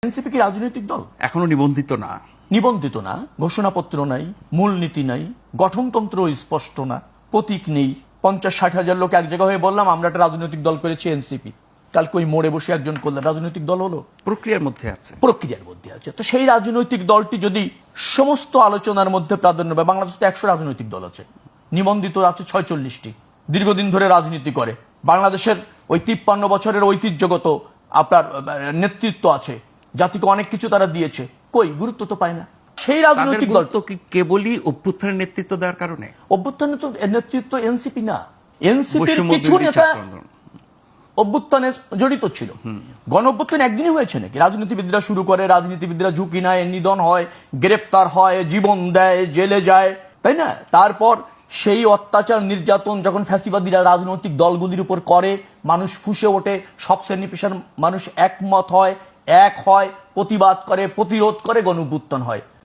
NCP কি রাজনৈতিক দল? এখনো নিবন্ধিত না। নিবন্ধিত না, ঘোষণাপত্র নাই, মূলনীতি নাই, গঠনতন্ত্র স্পষ্ট না, প্রতীক নেই। 50-60 হাজার লোক এক জায়গা হয়ে বললাম আমরা একটা রাজনৈতিক দল করেছি এনসিপি। কালকে ওই মোড়ে বসে একজন করলেন, রাজনৈতিক দল হলো? প্রক্রিয়ার মধ্যে আছে। প্রক্রিয়ার মধ্যে আছে। তো সেই রাজনৈতিক দলটি যদি সমস্ত আলোচনার মধ্যে প্রাধান্য পায়, বাংলাদেশে তো 100 রাজনৈতিক দল আছে, নিবন্ধিত আছে 46টি, দীর্ঘদিন ধরে রাজনীতি করে, বাংলাদেশের ওই 53 বছরের ঐতিহ্যগত আপনার নেতৃত্ব আছে, জাতিকে অনেক কিছু তারা দিয়েছে, কই গুরুত্ব তো পায় না। সেই রাজনৈতিক দল তো কি কেবলই অভ্যুত্থানের নেতৃত্ব দেওয়ার কারণে? অভ্যুত্থানে তো নেতৃত্ব এনসিপি না, এনসিপির কিছু নেতা অভ্যুত্থানে জড়িত ছিল। গণ অভ্যুত্থান একদিনই হয়েছে নাকি? রাজনীতিবিদরা শুরু করে, রাজনীতিবিদরা ঝুঁকি নেয়, নিধন হয়, গ্রেপ্তার হয়, জীবন দেয়, জেলে যায়, তাই না? তারপর সেই অত্যাচার নির্যাতন যখন ফ্যাসিবাদীরা রাজনৈতিক দলগুলির উপর করে, মানুষ ফুঁসে ওঠে, সব শ্রেণী পেশার মানুষ একমত হয়, এক হয়, প্রতিবাদ করে, প্রতিরোধ করে, গণ অভ্যুত্থান হয়।